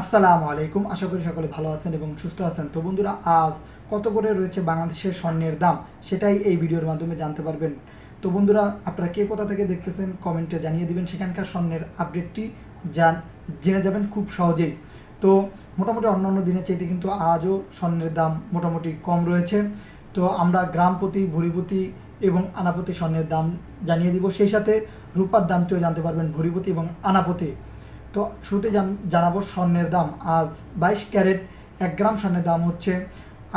আসসালামু আলাইকুম। আশা করি সকলে ভালো আছেন এবং সুস্থ আছেন। তো বন্ধুরা, আজ কত করে রয়েছে বাংলাদেশের স্বর্ণের দাম সেটাই এই ভিডিওর মাধ্যমে জানতে পারবেন। তো বন্ধুরা, আপনারা কে কোথা থেকে দেখতেছেন কমেন্টে জানিয়ে দিবেন, সেখানকার স্বর্ণের আপডেটটি জেনে যাবেন খুব সহজেই। তো মোটামুটি অন্যান্য দিনের চাইতে কিন্তু আজও স্বর্ণের দাম মোটামুটি কম রয়েছে। তো আমরা গ্রাম প্রতি, ভরি প্রতি এবং আনাপ্রতি স্বর্ণের দাম জানিয়ে দিব। সেই সাথে রূপার দামটিও জানতে পারবেন ভরি প্রতি এবং আনাপ্রতি। তো শুরুতে জানাবো স্বর্ণের দাম। আজ 22 ক্যারেট 1 গ্রাম স্বর্ণের দাম হচ্ছে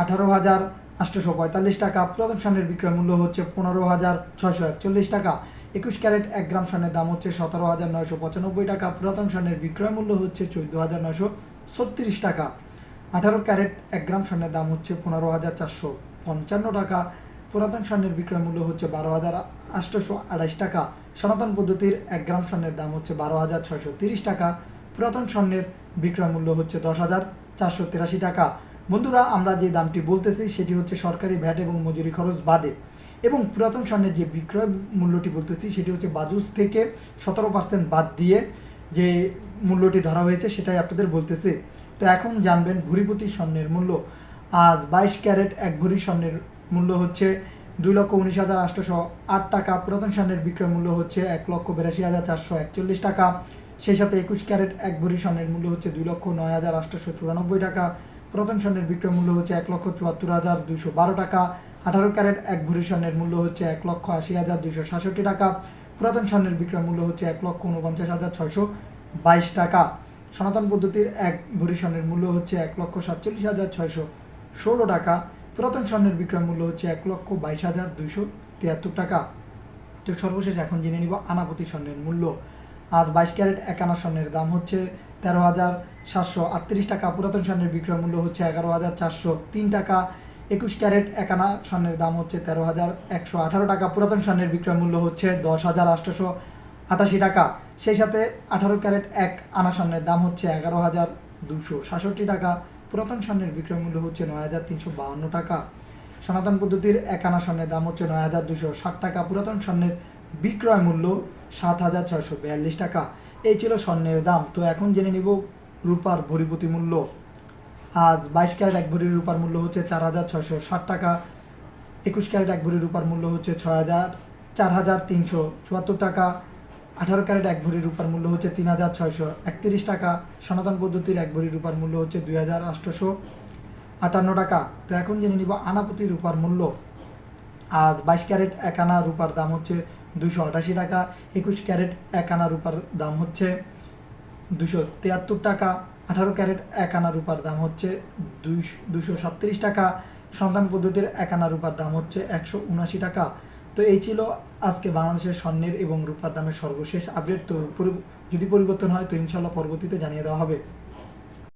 18,845 টাকা। পুরাতন স্বর্ণের বিক্রয় মূল্য হচ্ছে 15,641 টাকা। 21 ক্যারেট 1 গ্রাম স্বর্ণের দাম হচ্ছে 17,995 টাকা। পুরাতন স্বর্ণের বিক্রয় মূল্য হচ্ছে 14,936 টাকা। 18 ক্যারেট 1 গ্রাম স্বর্ণের দাম হচ্ছে 15,455 টাকা। পুরাতন স্বর্ণের বিক্রয় মূল্য হচ্ছে 12,828 টাকা। সনাতন পদ্ধতির 1 গ্রাম স্বর্ণের দাম হচ্ছে 12,630 টাকা। পুরাতন স্বর্ণের বিক্রয় মূল্য হচ্ছে 10,483 টাকা। বন্ধুরা, আমরা যে দামটি বলতেছি সেটি হচ্ছে সরকারি ভ্যাট এবং মজুরি খরচ বাদে, এবং পুরাতন স্বর্ণের যে বিক্রয় মূল্যটি বলতেছি সেটি হচ্ছে বাজুস থেকে 17% বাদ দিয়ে যে মূল্যটি ধরা হয়েছে সেটাই আপনাদের বলতেছি। তো এখন জানবেন ভরিপতি স্বর্ণের মূল্য। আজ 22 ক্যারেট 1 ভরি স্বর্ণের মূল্য হচ্ছে 2,19,808 টাকা। পুরাতন স্বর্ণের বিক্রয় মূল্য হচ্ছে 1,82,441 টাকা। সেই সাথে 21 ক্যারেট 1 ভরি স্বর্ণের মূল্য হচ্ছে 2,09,894 টাকা। পুরাতন স্বর্ণের বিক্রয় মূল্য হচ্ছে 1,74,212 টাকা। 18 ক্যারেট 1 ভরি স্বর্ণের মূল্য হচ্ছে 1,80,266 টাকা। পুরাতন স্বর্ণের বিক্রয় মূল্য হচ্ছে 1,49,622 টাকা। সনাতন পদ্ধতির 1 ভরি স্বর্ণের মূল্য হচ্ছে 1,47,616 টাকা। পুরাতন স্বর্ণের বিক্রয় মূল্য হচ্ছে 1,22,273 টাকা। তো সর্বশেষ এখন জেনে নিব আনাপতি স্বর্ণের মূল্য। আজ 22 ক্যারেট 1 আনা স্বর্ণের দাম হচ্ছে 13,738 টাকা। পুরাতন স্বর্ণের বিক্রয় মূল্য হচ্ছে 11,403 টাকা। 21 ক্যারেট 1 আনা স্বর্ণের দাম হচ্ছে 13,118 টাকা। পুরাতন স্বর্ণের বিক্রয় মূল্য হচ্ছে 10,888 টাকা। সেই সাথে 18 ক্যারেট 1 আনা স্বর্ণের দাম হচ্ছে 11,266 টাকা। পুরাতন স্বর্ণের বিক্রয় মূল্য হচ্ছে 9,352 টাকা। সনাতন পদ্ধতির 1 আনা স্বর্ণের দাম হচ্ছে 9,260 টাকা। পুরাতন স্বর্ণের বিক্রয় মূল্য 7,642 টাকা। এই ছিল স্বর্ণের দাম। তো এখন জেনে নিব রূপার ভরিপতি মূল্য। আজ 22 ক্যারেট 1 ভরি রূপার মূল্য হচ্ছে 4,660 টাকা। 21 ক্যারেট 1 ভরি রূপার মূল্য হচ্ছে 4,374 টাকা। 18 ক্যারেট 1 ভরি রূপার মূল্য হচ্ছে 3,631 টাকা। সনাতন পদ্ধতির 1 ভরি রূপার মূল্য হচ্ছে 2,858 টাকা। তো এখন জেনে নিব আনাপতি রূপার মূল্য। আজ 22 ক্যারেট 1 আনা রূপার দাম হচ্ছে 288 টাকা। 21 ক্যারেট 1 আনা রূপার দাম হচ্ছে 273 টাকা। 18 ক্যারেট 1 আনা রূপার দাম হচ্ছে 237 টাকা। সন্তান পদ্ধতির 1 আনা রূপার দাম হচ্ছে 179 টাকা। তো এই ছিল আজকে বাংলাদেশের স্বর্ণের এবং রূপার দামের সর্বশেষ আপডেট। তো যদি পরিবর্তন হয় তো ইনশাল্লাহ পরবর্তীতে জানিয়ে দেওয়া হবে।